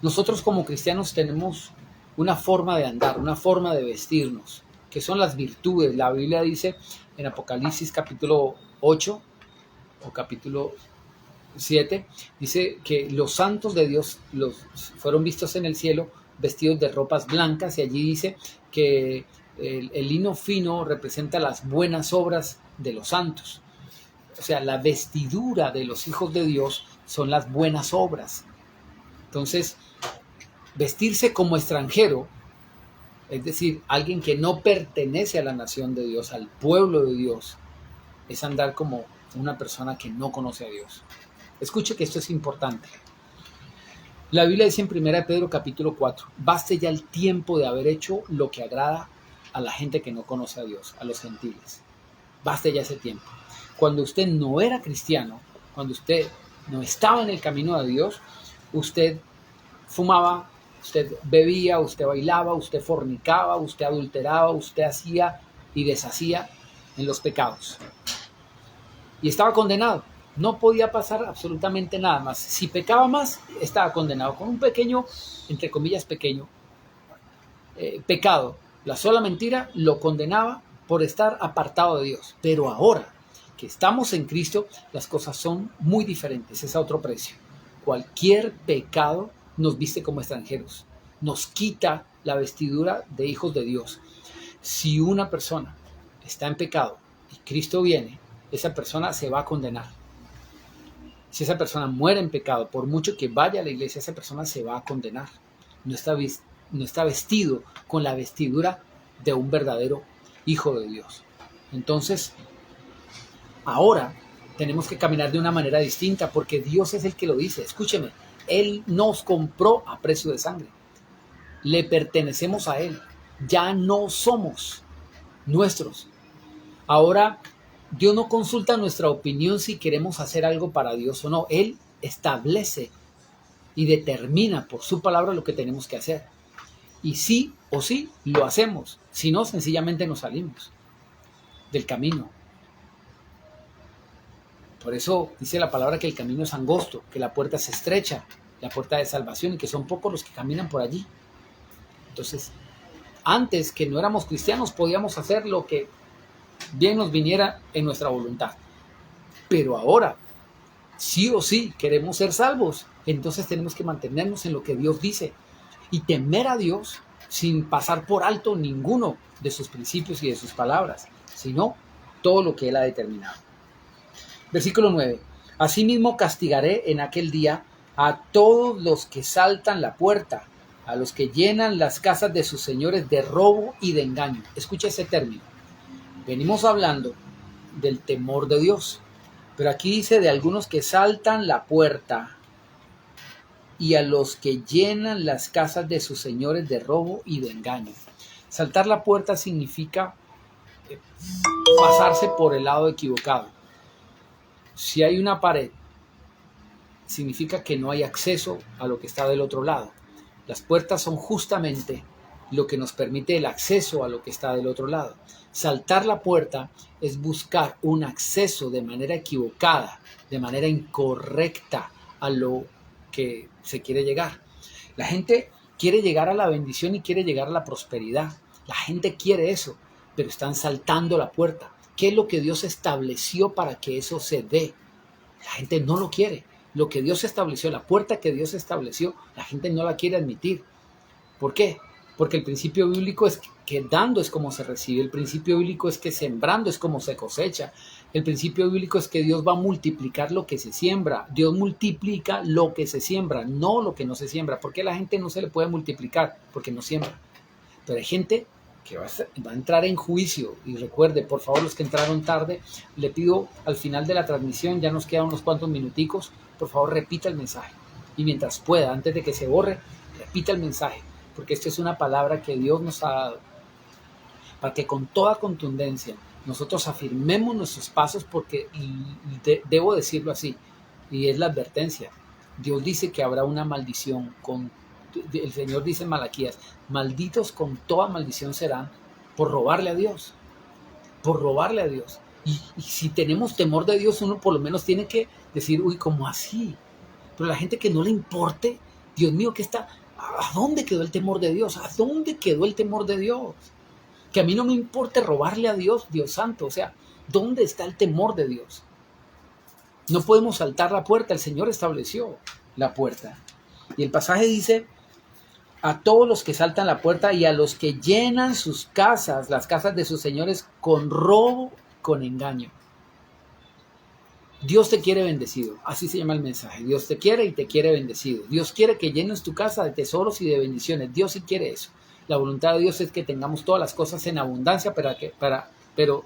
Nosotros como cristianos tenemos una forma de andar, una forma de vestirnos, que son las virtudes. La Biblia dice en Apocalipsis capítulo 8 o capítulo 7, dice que los santos de Dios fueron vistos en el cielo vestidos de ropas blancas, y allí dice que el lino fino representa las buenas obras de los santos. O sea, la vestidura de los hijos de Dios son las buenas obras. Entonces, vestirse como extranjero es decir, alguien que no pertenece a la nación de Dios, al pueblo de Dios, es andar como una persona que no conoce a Dios. Escuche que esto es importante. La Biblia dice en 1 Pedro capítulo 4, baste ya el tiempo de haber hecho lo que agrada a la gente que no conoce a Dios, a los gentiles. Baste ya ese tiempo. Cuando usted no era cristiano, cuando usted no estaba en el camino de Dios, usted fumaba, usted bebía, usted bailaba, usted fornicaba, usted adulteraba, usted hacía y deshacía en los pecados. Y estaba condenado. No podía pasar absolutamente nada más. Si pecaba más, estaba condenado con un pequeño, entre comillas pequeño, pecado. La sola mentira lo condenaba por estar apartado de Dios. Pero ahora que estamos en Cristo, las cosas son muy diferentes. Es a otro precio. Cualquier pecado nos viste como extranjeros. Nos quita la vestidura de hijos de Dios. Si una persona está en pecado y Cristo viene, esa persona se va a condenar. Si esa persona muere en pecado, por mucho que vaya a la iglesia, esa persona se va a condenar. No está vestido con la vestidura de un verdadero hijo de Dios. Entonces, ahora tenemos que caminar de una manera distinta porque Dios es el que lo dice. Escúcheme, Él nos compró a precio de sangre. Le pertenecemos a Él. Ya no somos nuestros. Ahora, Dios no consulta nuestra opinión si queremos hacer algo para Dios o no. Él establece y determina por su palabra lo que tenemos que hacer. Y sí o sí lo hacemos. Si no, sencillamente nos salimos del camino. Por eso dice la palabra que el camino es angosto, que la puerta es estrecha, la puerta de salvación, y que son pocos los que caminan por allí. Entonces, antes que no éramos cristianos, podíamos hacer lo que bien nos viniera en nuestra voluntad. Pero ahora, sí o sí, queremos ser salvos. Entonces tenemos que mantenernos en lo que Dios dice y temer a Dios sin pasar por alto ninguno de sus principios y de sus palabras, sino todo lo que Él ha determinado. Versículo 9. Asimismo castigaré en aquel día a todos los que saltan la puerta, a los que llenan las casas de sus señores de robo y de engaño. Escucha ese término. Venimos hablando del temor de Dios, pero aquí dice de algunos que saltan la puerta y a los que llenan las casas de sus señores de robo y de engaño. Saltar la puerta significa pasarse por el lado equivocado. Si hay una pared, significa que no hay acceso a lo que está del otro lado. Las puertas son justamente lo que nos permite el acceso a lo que está del otro lado. Saltar la puerta es buscar un acceso de manera equivocada, de manera incorrecta a lo que se quiere llegar. La gente quiere llegar a la bendición y quiere llegar a la prosperidad. La gente quiere eso, pero están saltando la puerta. ¿Qué es lo que Dios estableció para que eso se dé? La gente no lo quiere. Lo que Dios estableció, la puerta que Dios estableció, la gente no la quiere admitir. ¿Por qué? Porque el principio bíblico es que dando es como se recibe. El principio bíblico es que sembrando es como se cosecha. El principio bíblico es que Dios va a multiplicar lo que se siembra. Dios multiplica lo que se siembra, no lo que no se siembra. ¿Por qué la gente no se le puede multiplicar? Porque no siembra. Pero hay gente que va a entrar en juicio. Y recuerde, por favor, los que entraron tarde, le pido al final de la transmisión, ya nos quedan unos cuantos minuticos, por favor repita el mensaje. Y mientras pueda, antes de que se borre, repita el mensaje. Porque esta es una palabra que Dios nos ha dado para que con toda contundencia nosotros afirmemos nuestros pasos, porque debo decirlo así, y es la advertencia. Dios dice que habrá una maldición. El Señor dice en Malaquías, malditos con toda maldición serán por robarle a Dios, por robarle a Dios. Y si tenemos temor de Dios, uno por lo menos tiene que decir, uy, ¿cómo así? Pero la gente que no le importe, Dios mío, ¿qué está? ¿A dónde quedó el temor de Dios? ¿A dónde quedó el temor de Dios? Que a mí no me importe robarle a Dios, Dios santo. O sea, ¿dónde está el temor de Dios? No podemos saltar la puerta. El Señor estableció la puerta. Y el pasaje dice, a todos los que saltan la puerta y a los que llenan sus casas, las casas de sus señores, con robo, con engaño. Dios te quiere bendecido, así se llama el mensaje. Dios te quiere y te quiere bendecido. Dios quiere que llenes tu casa de tesoros y de bendiciones. Dios sí quiere eso. La voluntad de Dios es que tengamos todas las cosas en abundancia, pero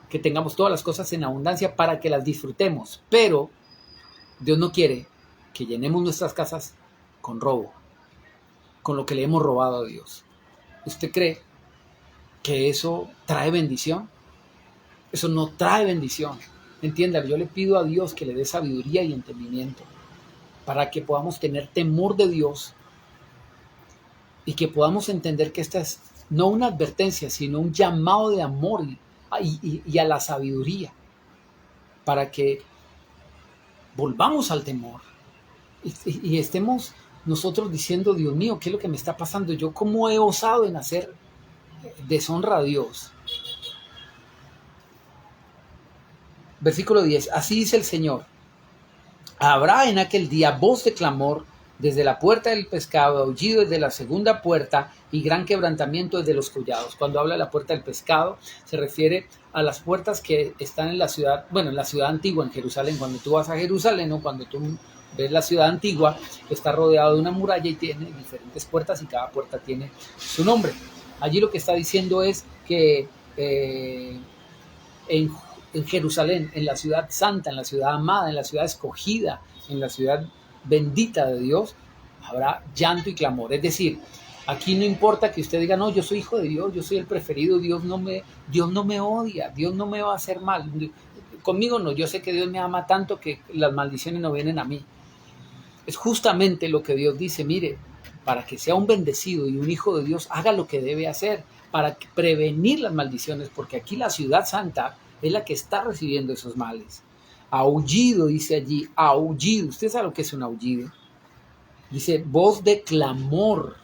que tengamos todas las cosas en abundancia para que las disfrutemos. Pero Dios no quiere que llenemos nuestras casas con robo, con lo que le hemos robado a Dios. ¿Usted cree que eso trae bendición? Eso no trae bendición. Entienda, yo le pido a Dios que le dé sabiduría y entendimiento para que podamos tener temor de Dios y que podamos entender que esta es no una advertencia, sino un llamado de amor y a la sabiduría, para que volvamos al temor y estemos nosotros diciendo, Dios mío, ¿qué es lo que me está pasando? Yo cómo he osado en hacer deshonra a Dios. Versículo 10, así dice el Señor, habrá en aquel día voz de clamor desde la puerta del pescado, aullido desde la segunda puerta y gran quebrantamiento desde los collados. Cuando habla de la puerta del pescado, se refiere a las puertas que están en la ciudad, bueno, en la ciudad antigua, en Jerusalén. Cuando tú vas a Jerusalén o cuando tú ves la ciudad antigua, está rodeado de una muralla y tiene diferentes puertas y cada puerta tiene su nombre. Allí lo que está diciendo es que en Jerusalén, en la ciudad santa, en la ciudad amada, en la ciudad escogida, en la ciudad bendita de Dios, habrá llanto y clamor. Es decir, aquí no importa que usted diga, no, yo soy hijo de Dios, yo soy el preferido, Dios no me odia, Dios no me va a hacer mal. Conmigo no, yo sé que Dios me ama tanto que las maldiciones no vienen a mí. Es justamente lo que Dios dice, mire, para que sea un bendecido y un hijo de Dios, haga lo que debe hacer para prevenir las maldiciones, porque aquí la ciudad santa es la que está recibiendo esos males. Aullido, dice allí, aullido. ¿Usted sabe lo que es un aullido? Dice, voz de clamor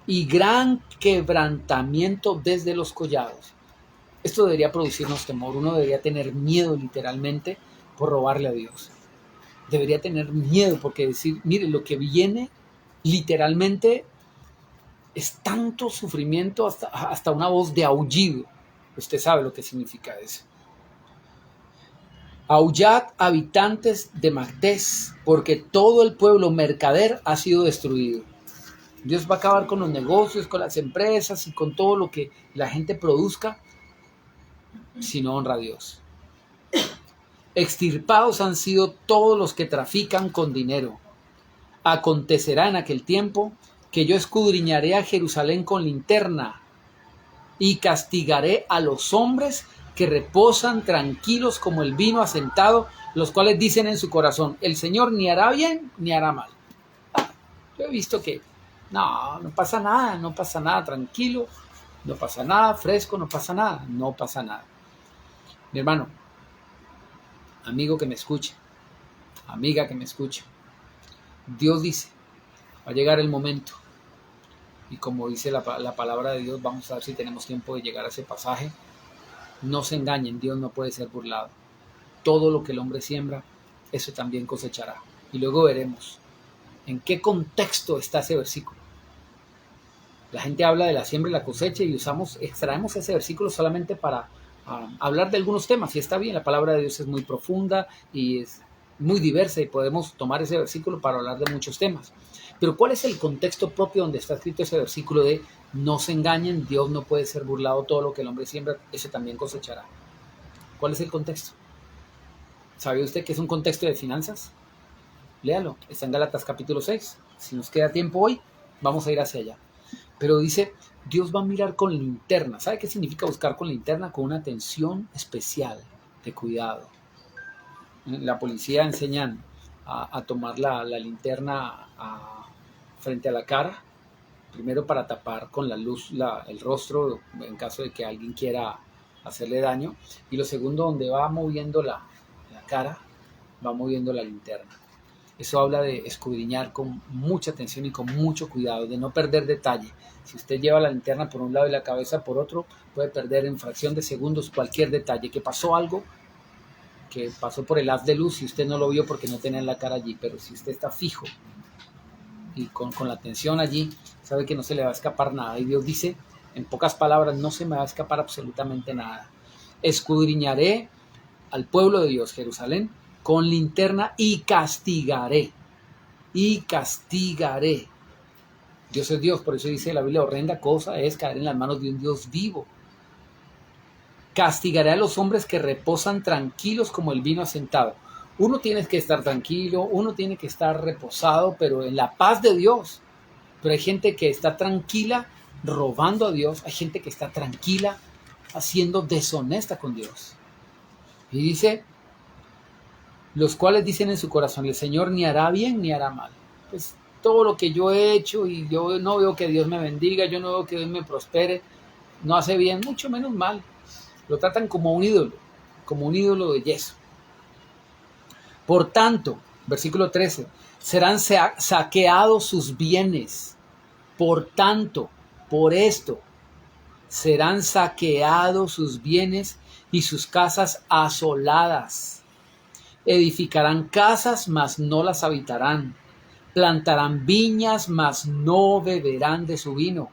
y gran quebrantamiento desde los collados. Esto debería producirnos temor. Uno debería tener miedo literalmente por robarle a Dios. Debería tener miedo porque decir, mire, lo que viene literalmente es tanto sufrimiento hasta una voz de aullido. Usted sabe lo que significa eso. Aullad, habitantes de Magdés, porque todo el pueblo mercader ha sido destruido. Dios va a acabar con los negocios, con las empresas y con todo lo que la gente produzca si no honra a Dios. Extirpados han sido todos los que trafican con dinero. Acontecerá en aquel tiempo que yo escudriñaré a Jerusalén con linterna y castigaré a los hombres que reposan tranquilos como el vino asentado, los cuales dicen en su corazón, el Señor ni hará bien ni hará mal. Yo he visto que no pasa nada, tranquilo, no pasa nada, fresco, no pasa nada. Mi hermano, amigo que me escuche, amiga que me escuche, Dios dice, va a llegar el momento, y como dice la palabra de Dios, vamos a ver si tenemos tiempo de llegar a ese pasaje. No se engañen, Dios no puede ser burlado. Todo lo que el hombre siembra, eso también cosechará. Y luego veremos en qué contexto está ese versículo. La gente habla de la siembra y la cosecha y extraemos ese versículo solamente para hablar de algunos temas. Y está bien, la palabra de Dios es muy profunda y es muy diversa y podemos tomar ese versículo para hablar de muchos temas. Pero ¿cuál es el contexto propio donde está escrito ese versículo de no se engañen, Dios no puede ser burlado, todo lo que el hombre siembra, ese también cosechará? ¿Cuál es el contexto? ¿Sabe usted que es un contexto de finanzas? Léalo, está en Gálatas capítulo 6. Si nos queda tiempo hoy, vamos a ir hacia allá. Pero dice, Dios va a mirar con linterna. ¿Sabe qué significa buscar con linterna? Con una atención especial de cuidado. La policía enseñan a tomar la linterna frente a la cara, primero para tapar con la luz el rostro en caso de que alguien quiera hacerle daño, y lo segundo, donde va moviendo la cara, va moviendo la linterna. Eso habla de escudriñar con mucha atención y con mucho cuidado, de no perder detalle. Si usted lleva la linterna por un lado y la cabeza por otro, puede perder en fracción de segundos cualquier detalle, que pasó algo, que pasó por el haz de luz y usted no lo vio porque no tenía la cara allí, pero si usted está fijo y con la atención allí, sabe que no se le va a escapar nada. Y Dios dice, en pocas palabras, no se me va a escapar absolutamente nada. Escudriñaré al pueblo de Dios, Jerusalén, con linterna y castigaré. Y castigaré. Dios es Dios, por eso dice la Biblia, horrenda cosa es caer en las manos de un Dios vivo. Castigaré a los hombres que reposan tranquilos como el vino asentado. Uno tiene que estar tranquilo, uno tiene que estar reposado, pero en la paz de Dios. Pero hay gente que está tranquila robando a Dios, hay gente que está tranquila haciendo deshonesta con Dios. Y dice, los cuales dicen en su corazón, el Señor ni hará bien ni hará mal. Pues todo lo que yo he hecho y yo no veo que Dios me bendiga, yo no veo que Dios me prospere, no hace bien, mucho menos mal. Lo tratan como un ídolo de yeso. Por tanto, versículo 13, serán saqueados sus bienes. Por tanto, por esto, serán saqueados sus bienes y sus casas asoladas. Edificarán casas, mas no las habitarán. Plantarán viñas, mas no beberán de su vino.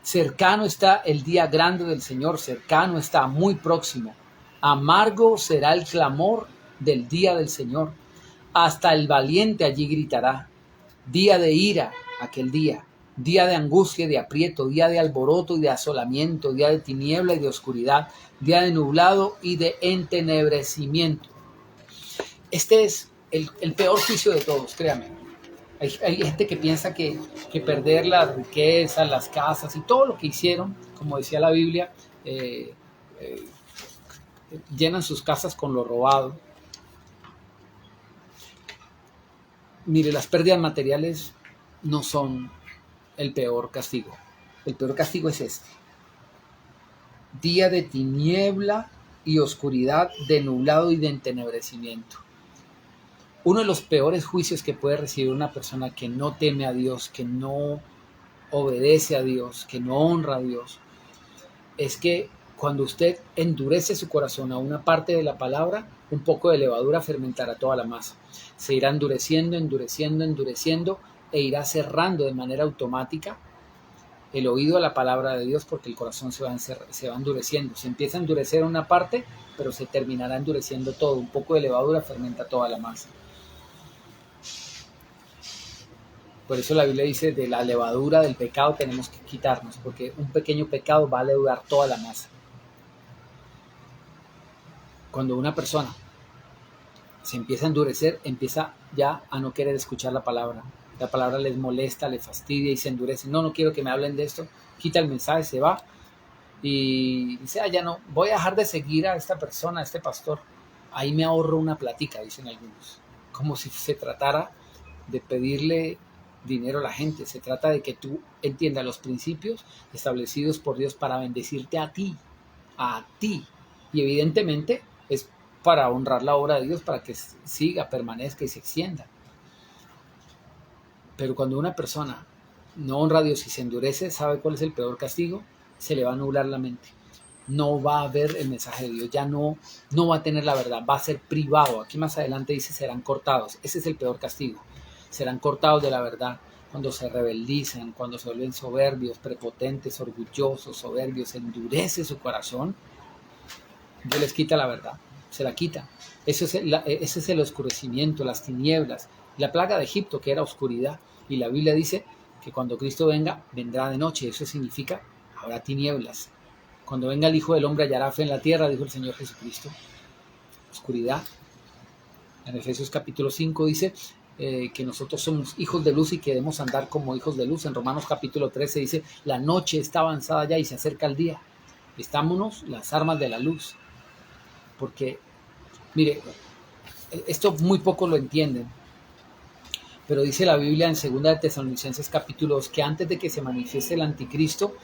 Cercano está el día grande del Señor, cercano está, muy próximo. Amargo será el clamor del día del Señor. Hasta el valiente allí gritará. Día de ira, aquel día. Día de angustia y de aprieto, día de alboroto y de asolamiento, día de tiniebla y de oscuridad, día de nublado y de entenebrecimiento. Este es el peor juicio de todos, créanme. Hay gente que piensa que perder las riquezas, las casas y todo lo que hicieron, como decía la Biblia, llenan sus casas con lo robado. Mire, las pérdidas materiales no son el peor castigo. El peor castigo es este. Día de tiniebla y oscuridad, de nublado y de entenebrecimiento. Uno de los peores juicios que puede recibir una persona que no teme a Dios, que no obedece a Dios, que no honra a Dios, es que cuando usted endurece su corazón a una parte de la palabra, un poco de levadura fermentará toda la masa. Se irá endureciendo, endureciendo, endureciendo e irá cerrando de manera automática el oído a la palabra de Dios, porque el corazón se va endureciendo. Se empieza a endurecer una parte, pero se terminará endureciendo todo. Un poco de levadura fermenta toda la masa. Por eso la Biblia dice, de la levadura del pecado tenemos que quitarnos, porque un pequeño pecado va a leudar toda la masa. Cuando una persona se empieza a endurecer, empieza ya a no querer escuchar la palabra. La palabra les molesta, les fastidia y se endurece. No quiero que me hablen de esto. Quita el mensaje, se va y dice, ya no, voy a dejar de seguir a esta persona, a este pastor. Ahí me ahorro una platica, dicen algunos. Como si se tratara de pedirle dinero a la gente. Se trata de que tú entiendas los principios establecidos por Dios para bendecirte a ti. Y evidentemente es para honrar la obra de Dios, para que siga, permanezca y se extienda. Pero cuando una persona no honra a Dios y se endurece, ¿sabe cuál es el peor castigo? Se le va a nublar la mente. No va a ver el mensaje de Dios, ya no va a tener la verdad, va a ser privado. Aquí más adelante dice, serán cortados. Ese es el peor castigo. Serán cortados de la verdad cuando se rebeldizan, cuando se vuelven soberbios, prepotentes, orgullosos, soberbios, endurece su corazón. Dios les quita la verdad, se la quita. Ese es el oscurecimiento, las tinieblas. La plaga de Egipto, que era oscuridad. Y la Biblia dice que cuando Cristo venga, vendrá de noche. Eso significa, habrá tinieblas. Cuando venga el Hijo del Hombre, hallará fe en la tierra, dijo el Señor Jesucristo. Oscuridad. En Efesios capítulo 5 dice que nosotros somos hijos de luz y que debemos andar como hijos de luz. En Romanos capítulo 13 dice, la noche está avanzada ya y se acerca el día. Vistámonos las armas de la luz. Porque, mire, esto muy pocos lo entienden. Pero dice la Biblia en 2 de Tesalonicenses capítulo 2 que antes de que se manifieste el anticristo,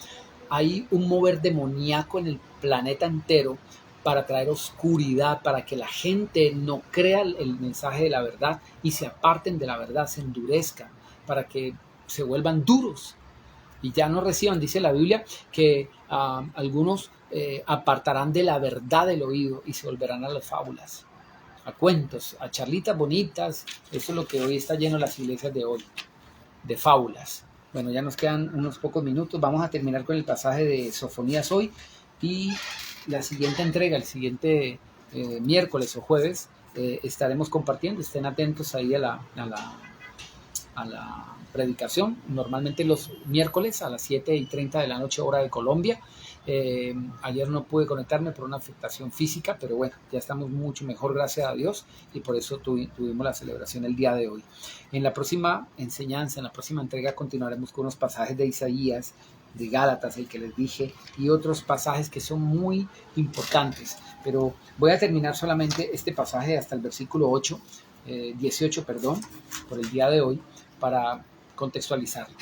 hay un mover demoníaco en el planeta entero para traer oscuridad, para que la gente no crea el mensaje de la verdad y se aparten de la verdad, se endurezcan, para que se vuelvan duros y ya no reciban. Dice la Biblia que algunos apartarán de la verdad el oído y se volverán a las fábulas, a cuentos, a charlitas bonitas. Eso es lo que hoy está lleno en las iglesias de hoy, de fábulas. Bueno, ya nos quedan unos pocos minutos. Vamos a terminar con el pasaje de Sofonías hoy y la siguiente entrega, el siguiente miércoles o jueves, estaremos compartiendo. Estén atentos ahí a la predicación, normalmente los miércoles a las 7:30 de la noche, hora de Colombia. Ayer no pude conectarme por una afectación física, pero bueno, ya estamos mucho mejor, gracias a Dios, y por eso tuvimos la celebración el día de hoy. En la próxima enseñanza, en la próxima entrega, continuaremos con unos pasajes de Isaías, de Gálatas, el que les dije, y otros pasajes que son muy importantes, pero voy a terminar solamente este pasaje hasta el versículo 18, por el día de hoy, para contextualizarlo.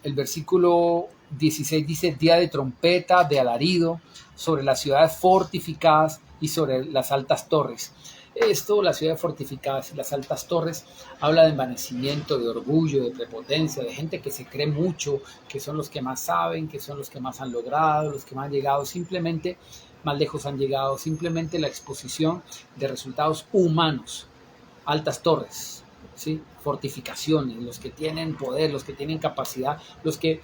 El versículo 16 dice: día de trompeta, de alarido, sobre las ciudades fortificadas y sobre las altas torres. Esto, las ciudades fortificadas y las altas torres, habla de envanecimiento, de orgullo, de prepotencia, de gente que se cree mucho, que son los que más saben, que son los que más han logrado, los que más han llegado, simplemente más lejos han llegado, simplemente la exposición de resultados humanos. Altas torres, ¿sí? Fortificaciones, los que tienen poder, los que tienen capacidad, los que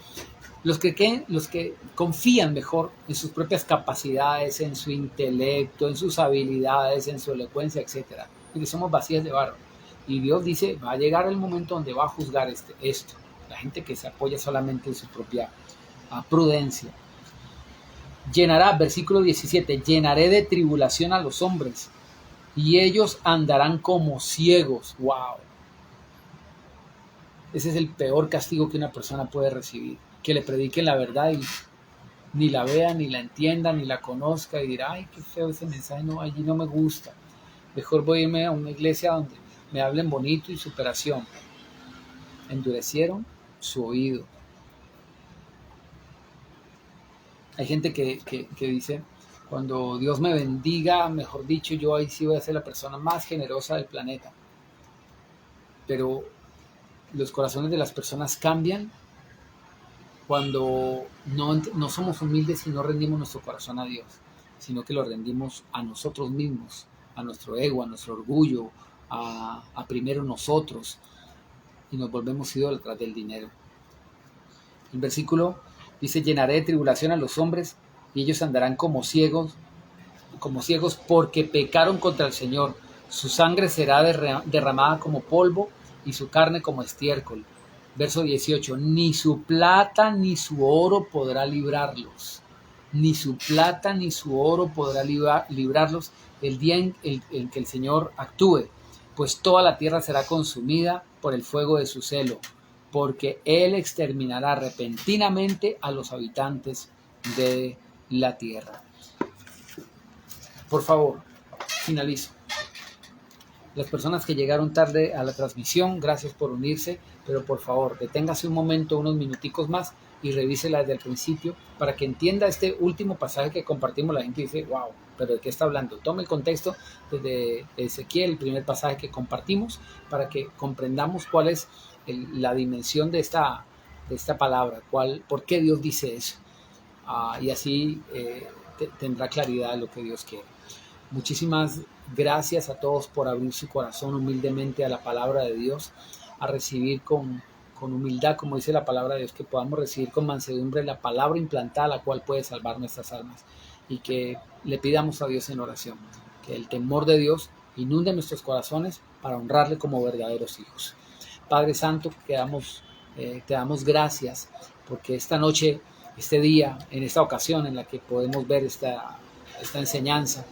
confían mejor en sus propias capacidades, en su intelecto, en sus habilidades, en su elocuencia, etc. Porque somos vacías de barro. Y Dios dice, va a llegar el momento donde va a juzgar esto. La gente que se apoya solamente en su propia prudencia. Llenará, versículo 17, llenaré de tribulación a los hombres, y ellos andarán como ciegos. ¡Wow! Ese es el peor castigo que una persona puede recibir. Que le prediquen la verdad y ni la vea, ni la entienda, ni la conozca y dirá, ay, qué feo ese mensaje, no, allí no me gusta. Mejor voy a irme a una iglesia donde me hablen bonito y superación. Endurecieron su oído. Hay gente que dice, cuando Dios me bendiga, mejor dicho, yo ahí sí voy a ser la persona más generosa del planeta. Pero los corazones de las personas cambian cuando no somos humildes y no rendimos nuestro corazón a Dios, sino que lo rendimos a nosotros mismos, a nuestro ego, a nuestro orgullo, a primero nosotros, y nos volvemos idólatras del dinero. El versículo dice, llenaré de tribulación a los hombres, y ellos andarán como ciegos porque pecaron contra el Señor. Su sangre será derramada como polvo, y su carne como estiércol. Verso 18, ni su plata ni su oro podrá librarlos. Ni su plata ni su oro podrá librarlos el día en que el Señor actúe, pues toda la tierra será consumida por el fuego de su celo, porque Él exterminará repentinamente a los habitantes de la tierra. Por favor, finalizo. Las personas que llegaron tarde a la transmisión, gracias por unirse, pero por favor, deténgase un momento, unos minuticos más y revísela desde el principio para que entienda este último pasaje que compartimos. La gente dice, wow, pero ¿de qué está hablando? Tome el contexto desde Ezequiel, el primer pasaje que compartimos, para que comprendamos cuál es la dimensión de esta palabra, por qué Dios dice eso. Y así tendrá claridad de lo que Dios quiere. Muchísimas gracias a todos por abrir su corazón humildemente a la palabra de Dios, a recibir con humildad, como dice la palabra de Dios, que podamos recibir con mansedumbre la palabra implantada, la cual puede salvar nuestras almas, y que le pidamos a Dios en oración, que el temor de Dios inunde nuestros corazones para honrarle como verdaderos hijos. Padre Santo, te damos gracias porque esta noche, este día, en esta ocasión en la que podemos ver esta enseñanza,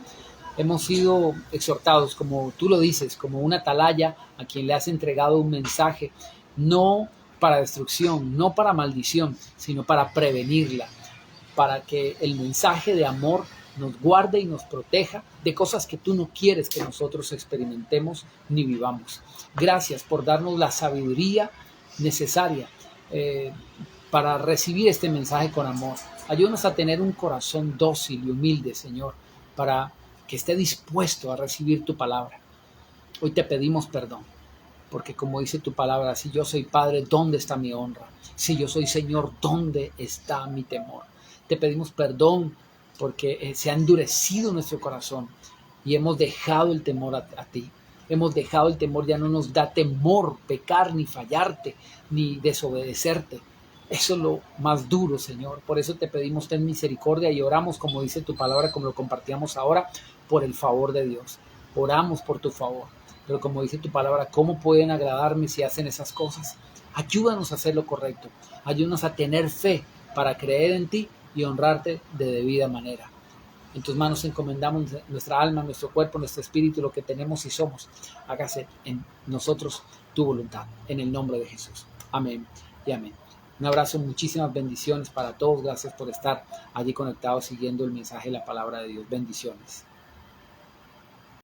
hemos sido exhortados, como tú lo dices, como una atalaya a quien le has entregado un mensaje, no para destrucción, no para maldición, sino para prevenirla, para que el mensaje de amor nos guarde y nos proteja de cosas que tú no quieres que nosotros experimentemos ni vivamos. Gracias por darnos la sabiduría necesaria para recibir este mensaje con amor. Ayúdanos a tener un corazón dócil y humilde, Señor, para que esté dispuesto a recibir tu palabra. Hoy te pedimos perdón, porque como dice tu palabra, si yo soy Padre, ¿dónde está mi honra? Si yo soy Señor, ¿dónde está mi temor? Te pedimos perdón porque se ha endurecido nuestro corazón y hemos dejado el temor a ti. Hemos dejado el temor, ya no nos da temor pecar, ni fallarte, ni desobedecerte. Eso es lo más duro, Señor. Por eso te pedimos, ten misericordia, y oramos, como dice tu palabra, como lo compartíamos ahora, por el favor de Dios. Oramos por tu favor. pero como dice tu palabra, ¿cómo pueden agradarme si hacen esas cosas? Ayúdanos a hacer lo correcto, ayúdanos a tener fe para creer en ti y honrarte de debida manera. En tus manos encomendamos nuestra alma, nuestro cuerpo, nuestro espíritu, lo que tenemos y somos. Hágase en nosotros tu voluntad, en el nombre de Jesús. Amén y amén. Un abrazo, muchísimas bendiciones para todos. Gracias por estar allí conectados siguiendo el mensaje de la palabra de Dios. Bendiciones.